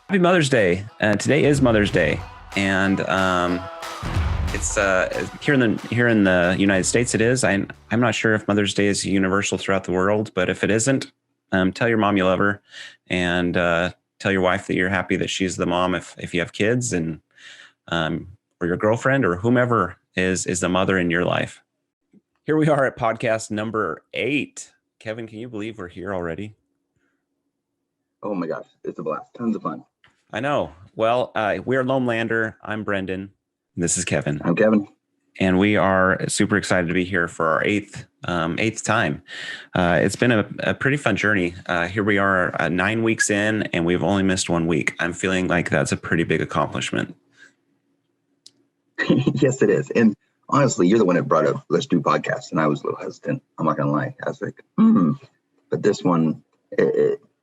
Happy Mother's Day. Today is Mother's Day, and it's here in the United States. It is. I'm not sure if Mother's Day is universal throughout the world, but if it isn't, tell your mom you love her, and tell your wife that you're happy that she's the mom if you have kids, and or your girlfriend or whomever is the mother in your life. Here we are at podcast number 8. Kevin, can you believe we're here already? Oh my gosh, it's a blast. Tons of fun. I know. Well, we're Loam Lander. I'm Brendan. This is Kevin. I'm Kevin. And we are super excited to be here for our eighth time. It's been a pretty fun journey. Here we are 9 weeks in, and we've only missed 1 week. I'm feeling like that's a pretty big accomplishment. Yes, it is. And honestly, you're the one that brought up, let's do podcasts. And I was a little hesitant. I'm not going to lie. I was like, But this one,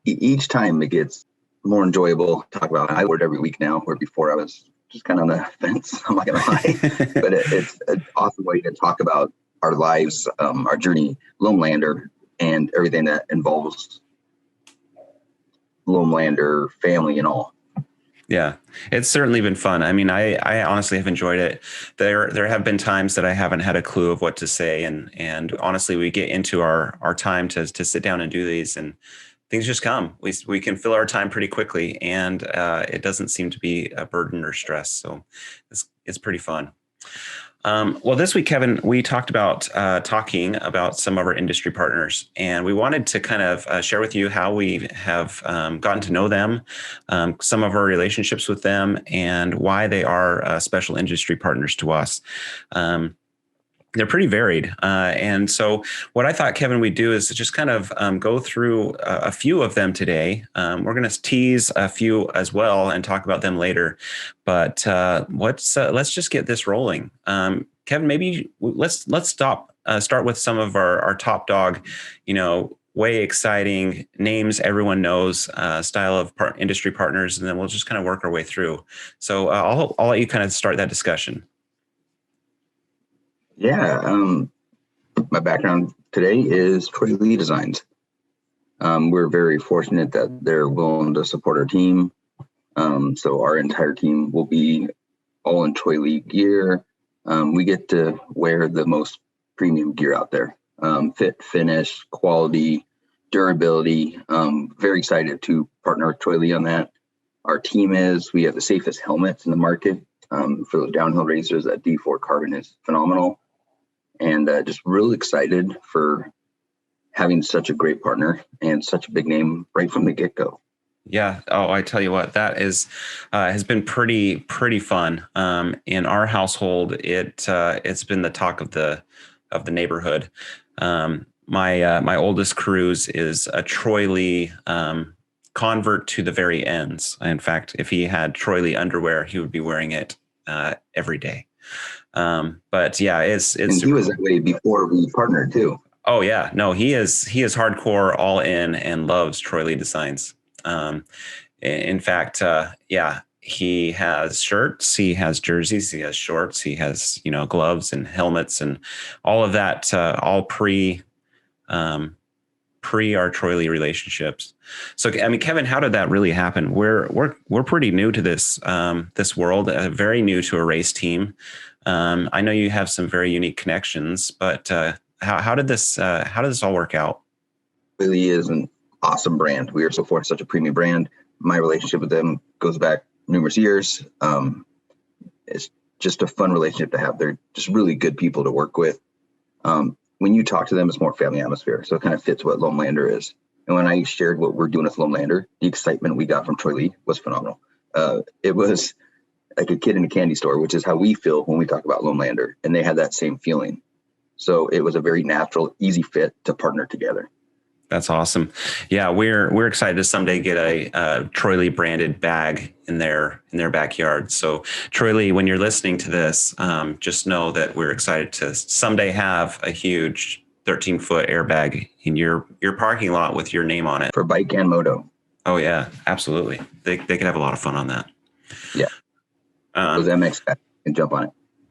each time it gets more enjoyable to talk about. I would every week now, where before I was just kind of on the fence. I'm not going to lie. But it's an awesome way to talk about our lives, our journey, Loam Lander, and everything that involves Loam Lander family and all. Yeah, it's certainly been fun. I mean, I honestly have enjoyed it. There have been times that I haven't had a clue of what to say. And honestly, we get into our time to sit down and do these, and things just come. We can fill our time pretty quickly, and it doesn't seem to be a burden or stress. So it's pretty fun. Well, this week, Kevin, we talked about talking about some of our industry partners, and we wanted to kind of share with you how we have gotten to know them, some of our relationships with them, and why they are special industry partners to us. They're pretty varied. And so what I thought, Kevin, we'd do is just kind of go through a few of them today. We're going to tease a few as well and talk about them later. But let's just get this rolling. Kevin, maybe let's start with some of our top dog, way exciting names everyone knows, style of industry partners, and then we'll just kind of work our way through. So I'll let you kind of start that discussion. Yeah, my background today is Troy Lee Designs. We're very fortunate that they're willing to support our team. So our entire team will be all in Troy Lee gear. We get to wear the most premium gear out there. Fit, finish, quality, durability. Very excited to partner with Troy Lee on that. Our team we have the safest helmets in the market. For those downhill racers, that D4 carbon is phenomenal. And just really excited for having such a great partner and such a big name right from the get-go. Yeah. Oh, I tell you what, that has been pretty fun. In our household, it's been the talk of the neighborhood. My oldest Cruz is a Troy Lee convert to the very ends. In fact, if he had Troy Lee underwear, he would be wearing it every day. But yeah, it's and he was that way before we partnered too. Oh yeah, no, he is hardcore all in and loves Troy Lee Designs. In fact, he has shirts, he has jerseys, he has shorts, he has gloves and helmets and all of that, all pre our Troy Lee relationships. So, I mean, Kevin, how did that really happen? We're pretty new to this world, very new to a race team. I know you have some very unique connections, but how did this all work out? It really is an awesome brand. We are so fortunate, such a premium brand. My relationship with them goes back numerous years. It's just a fun relationship to have. They're just really good people to work with. When you talk to them, it's more family atmosphere. So it kind of fits what Loam Lander is. And when I shared what we're doing with Loam Lander, the excitement we got from Troy Lee was phenomenal. It was like a kid in a candy store, which is how we feel when we talk about Loam Lander. And they had that same feeling. So it was a very natural, easy fit to partner together. That's awesome. Yeah, we're excited to someday get a Troy Lee branded bag in their backyard. So Troy Lee, when you're listening to this, just know that we're excited to someday have a huge 13-foot airbag in your parking lot with your name on it. For bike and moto. Oh yeah, absolutely. They could have a lot of fun on that. Yeah. Those MX can jump on it.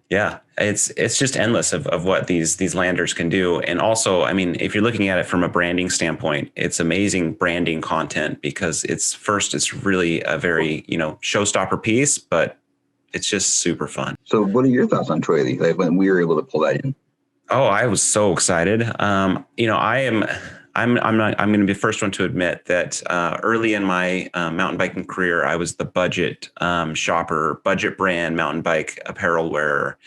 Yeah, it's just endless of what these landers can do. And also, I mean, if you're looking at it from a branding standpoint, it's amazing branding content because it's really a very, showstopper piece, but it's just super fun. So what are your thoughts on Troy Lee, like when we were able to pull that in? Oh, I was so excited. I'm going to be the first one to admit that early in my mountain biking career, I was the budget shopper, budget brand mountain bike apparel wearer.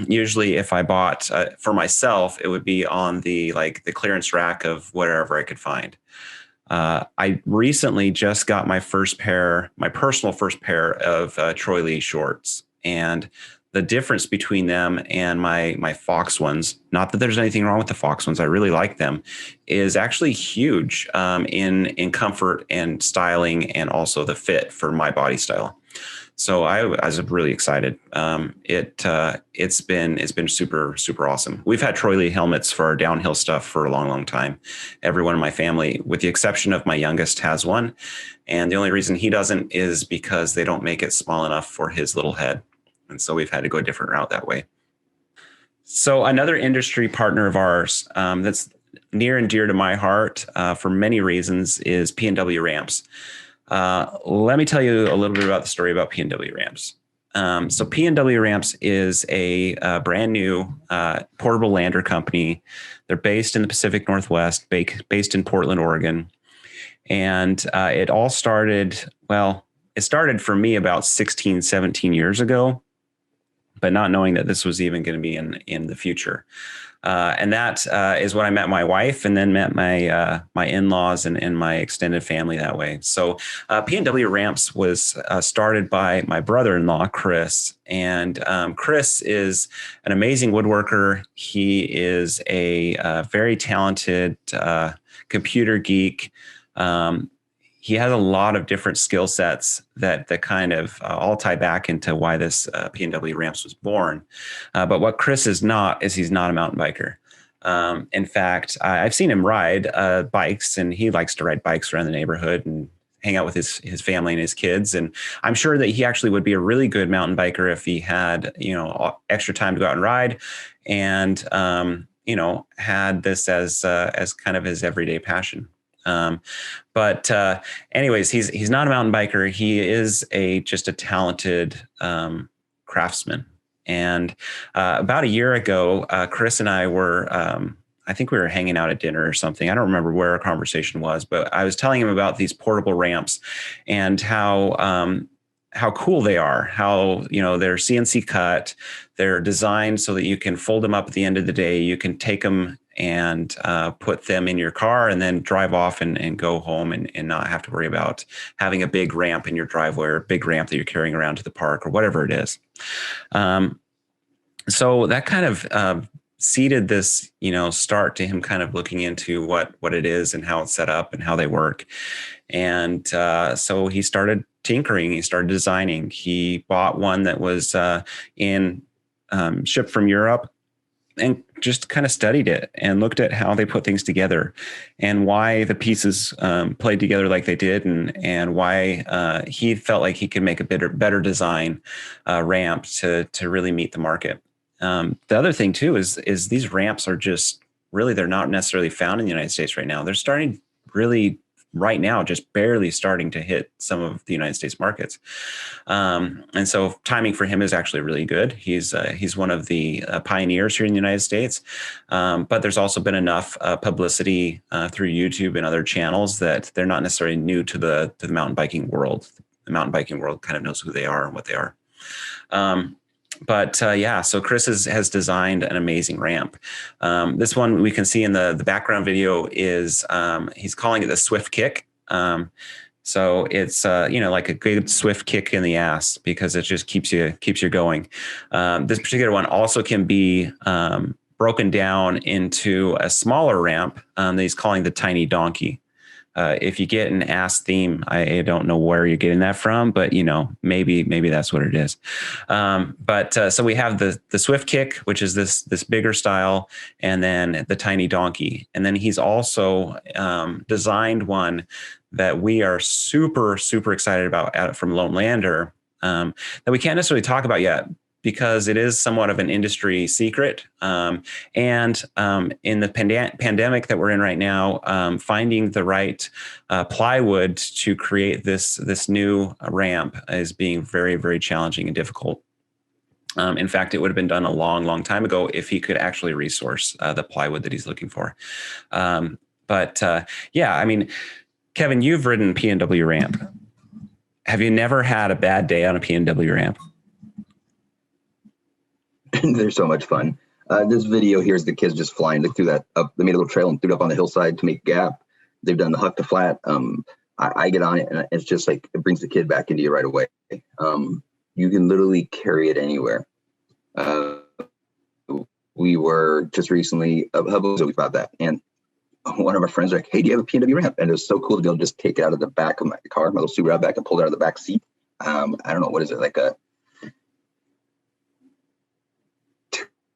Usually, if I bought for myself, it would be on the clearance rack of whatever I could find. I recently just got my personal first pair of Troy Lee shorts, and the difference between them and my Fox ones, not that there's anything wrong with the Fox ones, I really like them, is actually huge in comfort and styling, and also the fit for my body style. So I was really excited. It's been super, super awesome. We've had Troy Lee helmets for our downhill stuff for a long, long time. Everyone in my family, with the exception of my youngest, has one. And the only reason he doesn't is because they don't make it small enough for his little head. And so we've had to go a different route that way. So another industry partner of ours that's near and dear to my heart for many reasons is PNW Ramps. Let me tell you a little bit about the story about PNW Ramps. So PNW Ramps is a brand new portable lander company. They're based in the Pacific Northwest, based in Portland, Oregon. And it all started, it started for me about 16, 17 years ago, but not knowing that this was even going to be in the future. And that is when I met my wife, and then met my in-laws and my extended family that way. So PNW Ramps was started by my brother-in-law, Chris. And Chris is an amazing woodworker. He is a very talented computer geek. He has a lot of different skill sets that kind of all tie back into why this PNW Ramps was born. But what Chris is not is he's not a mountain biker. In fact, I've seen him ride bikes, and he likes to ride bikes around the neighborhood and hang out with his family and his kids. And I'm sure that he actually would be a really good mountain biker if he had, extra time to go out and ride, and, had this as kind of his everyday passion. But anyways, he's not a mountain biker. He is just a talented craftsman. And about a year ago, Chris and I were, I think we were hanging out at dinner or something. I don't remember where our conversation was, but I was telling him about these portable ramps and how cool they are, how, they're CNC cut, they're designed so that you can fold them up at the end of the day. You can take them and put them in your car and then drive off and go home and not have to worry about having a big ramp in your driveway, or a big ramp that you're carrying around to the park, or whatever it is. So that kind of seeded this, start to him kind of looking into what it is and how it's set up and how they work. And so he started tinkering, he started designing. He bought one that was shipped from Europe, and just kind of studied it and looked at how they put things together and why the pieces played together like they did, and why he felt like he could make a better design ramp to really meet the market. The other thing too is these ramps are just really, they're not necessarily found in the United States right now. They're starting really right now, just barely starting to hit some of the United States markets. And so timing for him is actually really good. He's one of the pioneers here in the United States. But there's also been enough publicity through YouTube and other channels that they're not necessarily new to the mountain biking world. The mountain biking world kind of knows who they are and what they are. So Chris has designed an amazing ramp. This one we can see in the background video is he's calling it the Swift Kick. So it's like a good swift kick in the ass, because it just keeps you going. This particular one also can be broken down into a smaller ramp that he's calling the Tiny Donkey. If you get an ass theme, I don't know where you're getting that from, but maybe that's what it is. So we have the Swift Kick, which is this bigger style, and then the Tiny Donkey. And then he's also designed one that we are super, super excited about from Loam Lander, that we can't necessarily talk about yet, because it is somewhat of an industry secret. And in the pandemic that we're in right now, finding the right plywood to create this new ramp is being very, very challenging and difficult. In fact, it would have been done a long, long time ago if he could actually resource the plywood that he's looking for. Yeah, I mean, Kevin, you've ridden PNW ramp. Have you never had a bad day on a PNW ramp? They're so much fun. This video here is the kids just flying through that up. They made a little trail and threw it up on the hillside to make a gap. They've done the huck to flat. I get on it and it's just like, it brings the kid back into you right away. You can literally carry it anywhere. We were just recently about that, and one of our friends was like, "Hey, do you have a PNW ramp?" And it was so cool to be able to just take it out of the back of my car, my little Subaru out back, and pull it out of the back seat. I don't know, what is it, like a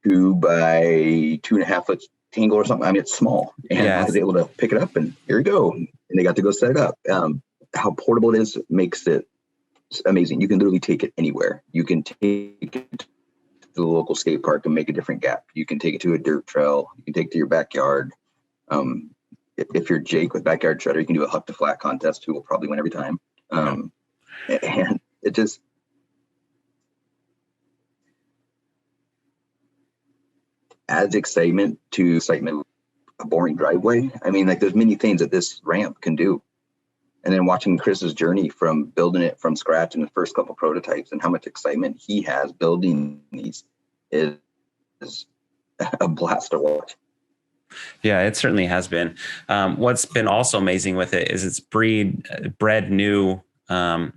2 by 2.5 foot tangle or something? I mean, it's small, and I was able to pick it up, and here we go. And they got to go set it up. How portable it is makes it amazing. You can literally take it anywhere. You can take it to the local skate park and make a different gap. You can take it to a dirt trail. You can take it to your backyard. If you're Jake with Backyard Shredder, you can do a huck to flat contest, who will probably win every time. And it just adds excitement to a boring driveway. I mean, like, there's many things that this ramp can do. And then watching Chris's journey from building it from scratch in the first couple prototypes and how much excitement he has building these is a blast to watch. Yeah, it certainly has been. What's been also amazing with it is it's bred new, mountain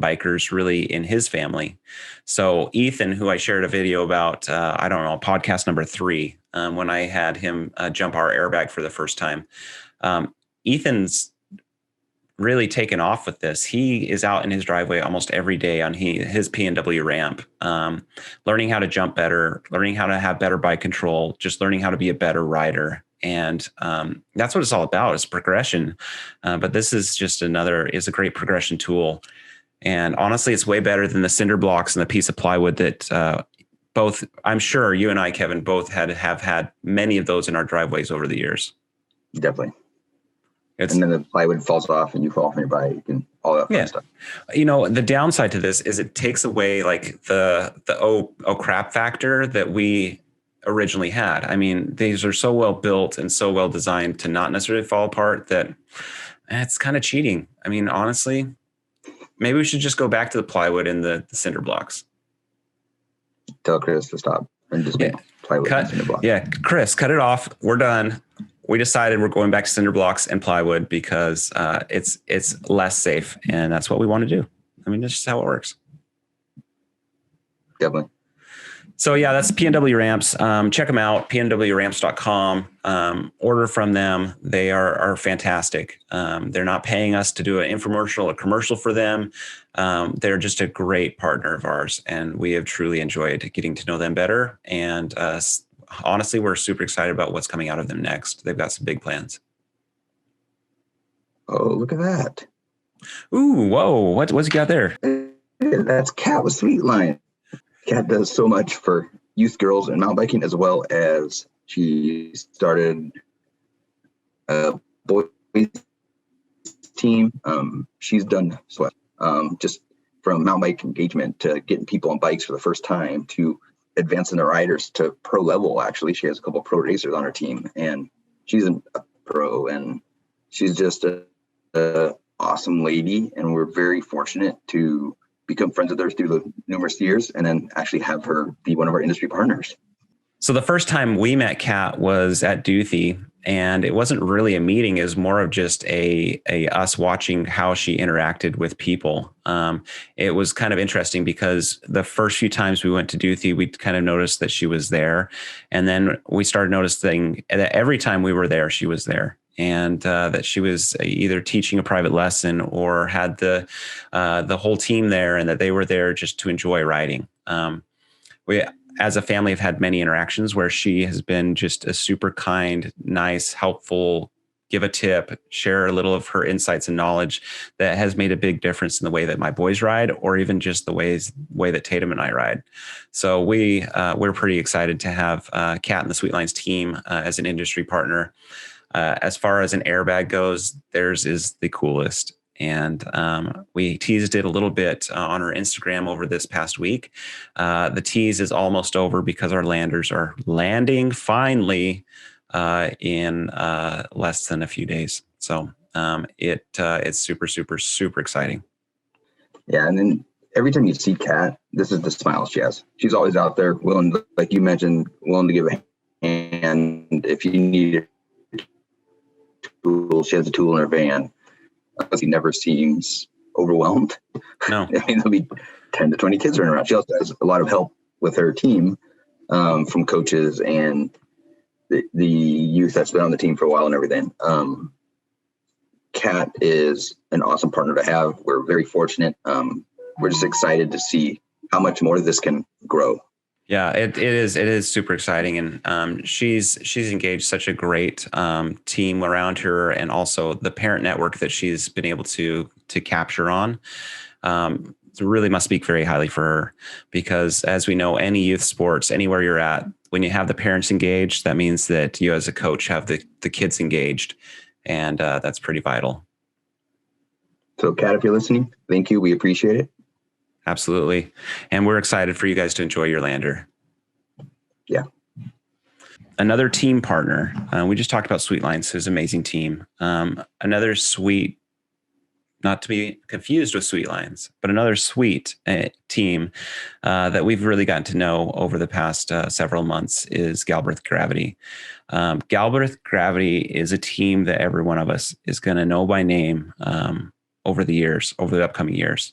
bikers really in his family. So Ethan, who I shared a video about, podcast number 3, when I had him jump our airbag for the first time. Ethan's really taken off with this. He is out in his driveway almost every day on his PNW ramp, learning how to jump better, learning how to have better bike control, just learning how to be a better rider. And that's what it's all about, is progression. But this is just is a great progression tool. And honestly, it's way better than the cinder blocks and the piece of plywood that both, I'm sure you and I, Kevin, both have had many of those in our driveways over the years. Definitely. And then the plywood falls off and you fall off on your bike and all that fun stuff. The downside to this is it takes away like the oh crap factor that we originally had. I mean, these are so well built and so well designed to not necessarily fall apart that it's kind of cheating. I mean, honestly, maybe we should just go back to the plywood and the cinder blocks. Tell Chris to stop and just make plywood and cinder blocks. Yeah, Chris, cut it off. We're done. We decided we're going back to cinder blocks and plywood because it's less safe, and that's what we want to do. I mean, that's just how it works. Definitely. So yeah, that's PNW Ramps. Check them out, pnwramps.com. Order from them. They are fantastic. They're not paying us to do an infomercial or commercial for them. They're just a great partner of ours, and we have truly enjoyed getting to know them better. And honestly, we're super excited about what's coming out of them next. They've got some big plans. Oh, look at that. Ooh, whoa. What's you got there? That's Kat with Sweetlines. Kat does so much for youth girls and mountain biking, as well as she started a boys team. She's done so just from mountain bike engagement to getting people on bikes for the first time to advancing the riders to pro level. Actually, she has a couple of pro racers on her team, and she's a pro, and she's just a awesome lady. And we're very fortunate to become friends with her through the numerous years, and then actually have her be one of our industry partners. So the first time we met Kat was at Duthie, and it wasn't really a meeting. It was more of just a us watching how she interacted with people. It was kind of interesting because the first few times we went to Duthie, we kind of noticed that she was there. And then we started noticing that every time we were there, she was there. And that she was either teaching a private lesson or had the whole team there, and that they were there just to enjoy riding. We, as a family, have had many interactions where she has been just a super kind, nice, helpful give a tip, share a little of her insights and knowledge that has made a big difference in the way that my boys ride, or even just the way that Tatum and I ride. So we're pretty excited to have Kat and the Sweetlines team as an industry partner. As far as an airbag goes, theirs is the coolest. And we teased it a little bit on our Instagram over this past week. The tease is almost over because our landers are landing finally in less than a few days. So it's super, super, super exciting. Yeah. And then every time you see Kat, this is the smile she has. She's always out there willing, like you mentioned, willing to give a hand. If you need a tool, she has a tool in her van. She never seems overwhelmed. No. I mean, there'll be 10 to 20 kids running around. She also has a lot of help with her team from coaches and the youth that's been on the team for a while and everything. Kat is an awesome partner to have. We're very fortunate. We're just excited to see how much more this can grow. Yeah, it is super exciting, and she's engaged such a great team around her, and also the parent network that she's been able to capture on. It really must speak very highly for her, because as we know, any youth sports, anywhere you're at, when you have the parents engaged, that means that you as a coach have the kids engaged, and that's pretty vital. So, Kat, if you're listening, thank you. We appreciate it. Absolutely. And we're excited for you guys to enjoy your lander. Yeah. Another team partner. We just talked about Sweetlines, who's an amazing team. Another sweet, not to be confused with Sweetlines, but another sweet team that we've really gotten to know over the past several months is Galbraith Gravity. Galbraith Gravity is a team that every one of us is going to know by name over the upcoming years.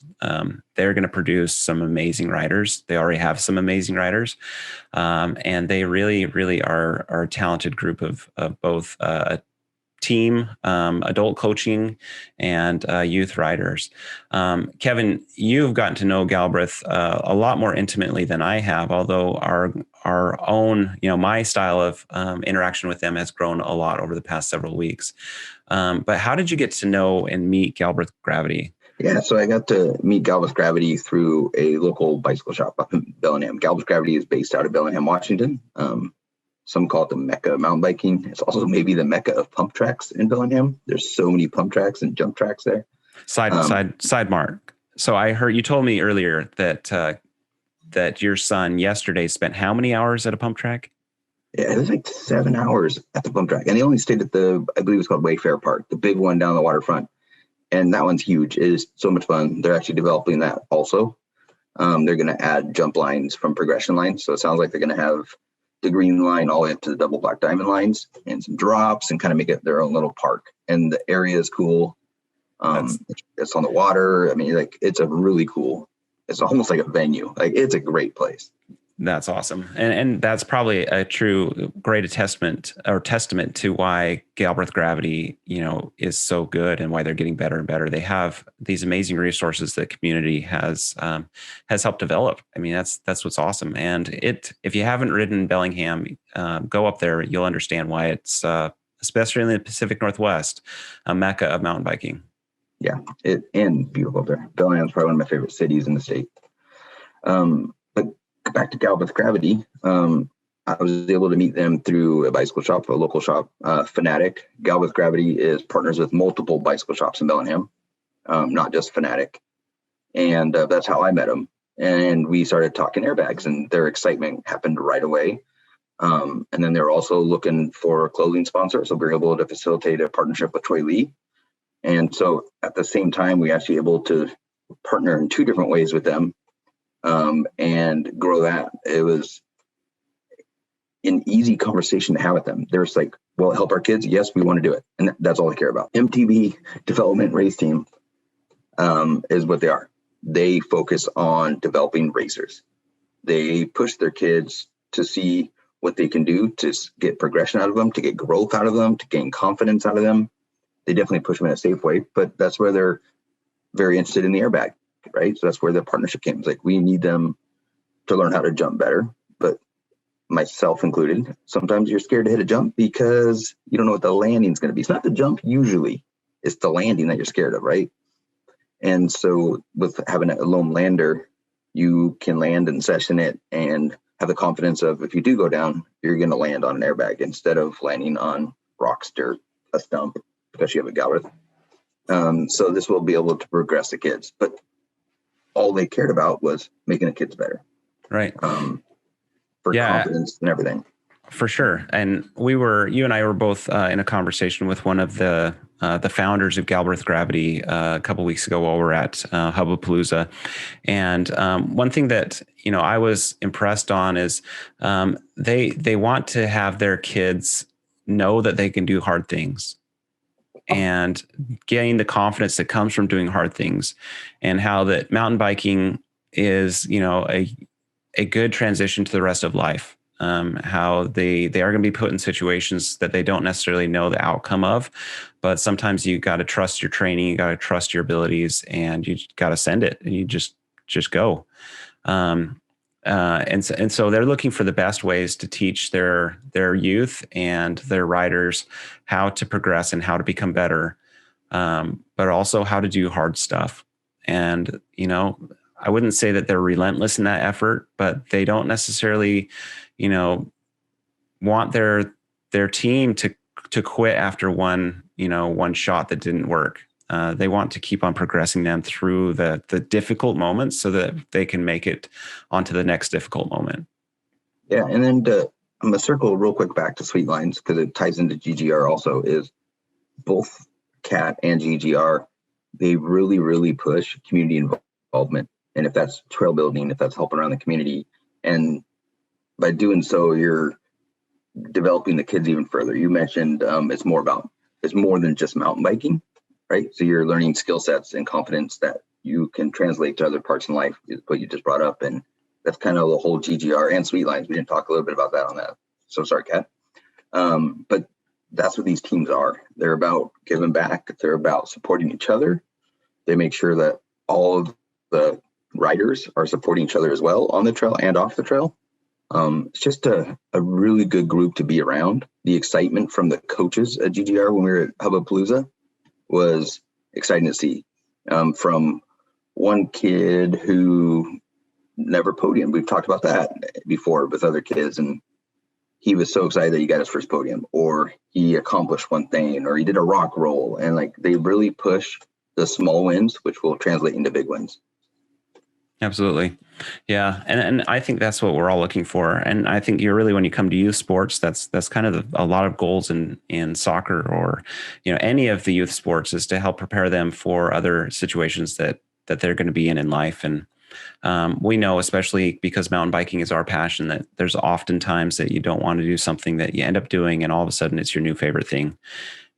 They're going to produce some amazing riders. They already have some amazing riders. And they really, really are a talented group of both team, adult coaching, and youth riders. Kevin, you've gotten to know Galbraith a lot more intimately than I have, although our own, my style of interaction with them has grown a lot over the past several weeks. But how did you get to know and meet Galbraith Gravity? Yeah, so I got to meet Galbraith Gravity through a local bicycle shop up in Bellingham. Galbraith Gravity is based out of Bellingham, Washington. Some call it the Mecca of mountain biking. It's also maybe the Mecca of pump tracks in Bellingham. There's so many pump tracks and jump tracks there. Side mark. So I heard you told me earlier that your son yesterday spent how many hours at a pump track? Yeah, it was like 7 hours at the pump track. And he only stayed at I believe it's called Wayfair Park, the big one down the waterfront. And that one's huge. It is so much fun. They're actually developing that also. They're going to add jump lines from progression lines. So it sounds like they're going to have the green line all the way up to the double black diamond lines and some drops and kind of make it their own little park. And the area is cool. It's on the water. I mean, like, it's a really cool, it's almost like a venue. Like, it's a great place. That's awesome. And that's probably a true great testament to why Galbraith Gravity, is so good and why they're getting better and better. They have these amazing resources that community has helped develop. I mean, that's what's awesome. And if you haven't ridden Bellingham, go up there. You'll understand why it's, especially in the Pacific Northwest, a mecca of mountain biking. Yeah, and beautiful up there. Bellingham's probably one of my favorite cities in the state. But back to Galbraith Gravity, I was able to meet them through a bicycle shop, a local shop, Fanatic. Galbraith Gravity is partners with multiple bicycle shops in Bellingham, not just Fanatic. And that's how I met them. And we started talking airbags, and their excitement happened right away. And then they were also looking for a clothing sponsor. So we were able to facilitate a partnership with Troy Lee. And so at the same time, we actually able to partner in two different ways with them and grow that. It was an easy conversation to have with them. They're just like, well, help our kids. Yes, we want to do it. And that's all they care about. MTB Development Race Team is what they are. They focus on developing racers. They push their kids to see what they can do to get progression out of them, to get growth out of them, to gain confidence out of them. They definitely push them in a safe way, but that's where they're very interested in the airbag, right? So that's where the partnership came. It's like, we need them to learn how to jump better, but myself included, sometimes you're scared to hit a jump because you don't know what the landing's going to be. It's not the jump usually, it's the landing that you're scared of, right? And so with having a Loam Lander, you can land and session it and have the confidence of, if you do go down, you're going to land on an airbag instead of landing on rocks, dirt, a stump, especially if you have a Galbraith. So this will be able to progress the kids, but all they cared about was making the kids better. Right. For confidence and everything. For sure. And you and I were both in a conversation with one of the founders of Galbraith Gravity a couple of weeks ago while we were at Hubbapalooza. And one thing that, I was impressed on is they want to have their kids know that they can do hard things, and gain the confidence that comes from doing hard things, and how that mountain biking is, a good transition to the rest of life. How they are going to be put in situations that they don't necessarily know the outcome of, but sometimes you got to trust your training, you got to trust your abilities, and you got to send it, and you just go. And so they're looking for the best ways to teach their youth and their riders how to progress and how to become better, but also how to do hard stuff. And, I wouldn't say that they're relentless in that effort, but they don't necessarily, want their team to quit after one shot that didn't work. They want to keep on progressing them through the difficult moments so that they can make it onto the next difficult moment. Yeah. And then I'm going to circle real quick back to Sweetlines, because it ties into GGR also, is both CAT and GGR, they really, really push community involvement. And if that's trail building, if that's helping around the community, and by doing so, you're developing the kids even further. You mentioned it's more than just mountain biking, right? So you're learning skill sets and confidence that you can translate to other parts in life, is what you just brought up. And that's kind of the whole GGR and Sweetlines. We didn't talk a little bit about that on that. So sorry, Kat. But that's what these teams are. They're about giving back. They're about supporting each other. They make sure that all of the riders are supporting each other as well on the trail and off the trail. It's just a really good group to be around. The excitement from the coaches at GGR when we were at Hubbapalooza was exciting to see. From one kid who never podiumed. We've talked about that before with other kids, and he was so excited that he got his first podium, or he accomplished one thing, or he did a rock roll. And they really push the small wins, which will translate into big wins. Absolutely. Yeah. And I think that's what we're all looking for. And I think when you come to youth sports, that's kind of a lot of goals in soccer or, any of the youth sports, is to help prepare them for other situations that they're going to be in life. And we know, especially because mountain biking is our passion, that there's often times that you don't want to do something that you end up doing, and all of a sudden it's your new favorite thing.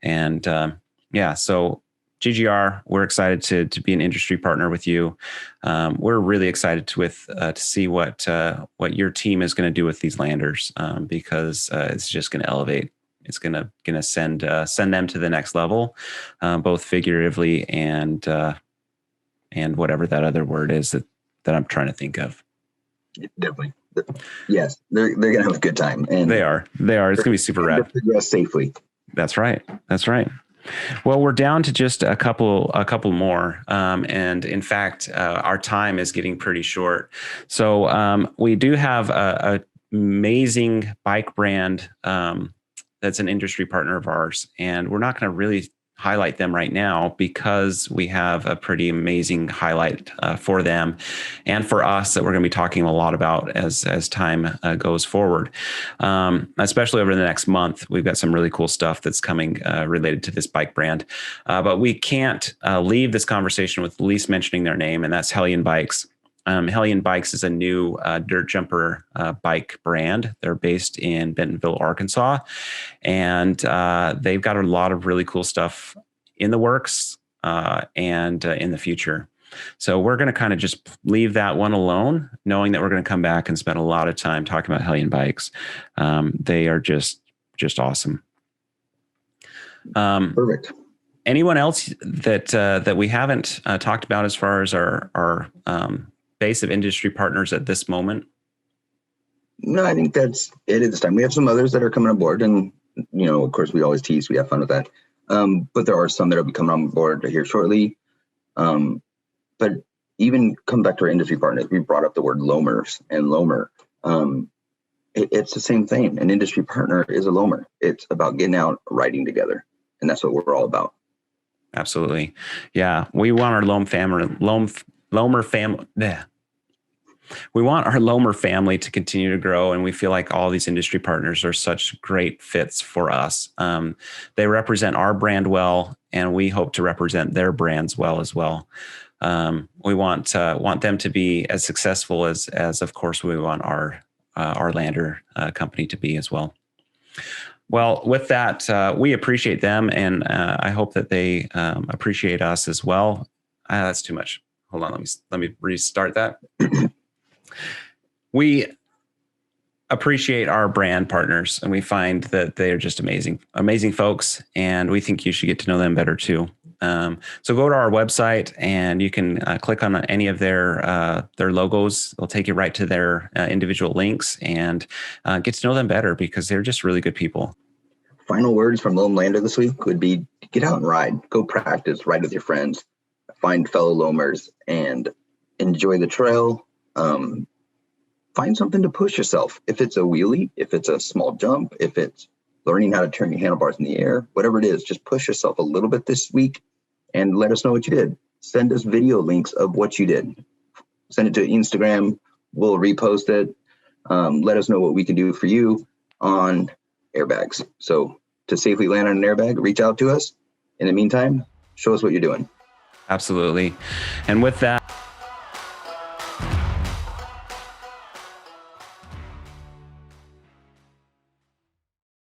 And so GGR, we're excited to be an industry partner with you. We're really excited to see what your team is going to do with these landers, because it's just going to elevate. It's going to send them to the next level, both figuratively and whatever that other word is that I'm trying to think of. Definitely. Yes, they're going to have a good time. And they are. It's going to be super rad. Progress safely. That's right. Well, we're down to just a couple more. And in fact, our time is getting pretty short. So we do have a amazing bike brand that's an industry partner of ours. And we're not going to really highlight them right now because we have a pretty amazing highlight for them and for us that we're going to be talking a lot about as time goes forward, especially over the next month. We've got some really cool stuff that's coming related to this bike brand, but we can't leave this conversation with at least mentioning their name, and that's Hellion Bikes. Hellion Bikes is a new dirt jumper bike brand. They're based in Bentonville, Arkansas, and they've got a lot of really cool stuff in the works and in the future. So we're going to kind of just leave that one alone, knowing that we're going to come back and spend a lot of time talking about Hellion Bikes. They are just awesome. Perfect. Anyone else that we haven't talked about as far as our base of industry partners at this moment? No, I think that's it at this time. We have some others that are coming on board, and of course, we always tease. We have fun with that. But there are some that will be coming on board here shortly. But even come back to our industry partners, we brought up the word loamers and loamer. It's the same thing. An industry partner is a loamer. It's about getting out, riding together, and that's what we're all about. Absolutely, yeah. We want our loamer family. We want our loamer family to continue to grow, and we feel like all these industry partners are such great fits for us. They represent our brand well, and we hope to represent their brands well as well. We want them to be as successful as of course we want our Lander company to be as well. Well, with that, we appreciate them, and I hope that they appreciate us as well. That's too much. Hold on, let me restart that. We appreciate our brand partners, and we find that they are just amazing folks, and we think you should get to know them better too. So go to our website, and you can click on any of their logos. They'll take you right to their individual links, and get to know them better, because they're just really good people. Final words from Loam Lander this week would be: get out and ride, go practice, ride with your friends, find fellow loamers, and enjoy the trail. Find something to push yourself. If it's a wheelie, if it's a small jump, if it's learning how to turn your handlebars in the air, whatever it is, just push yourself a little bit this week and let us know what you did. Send us video links of what you did. Send it to Instagram. We'll repost it. Let us know what we can do for you on airbags. So to safely land on an airbag, reach out to us. In the meantime, show us what you're doing. Absolutely. And with that,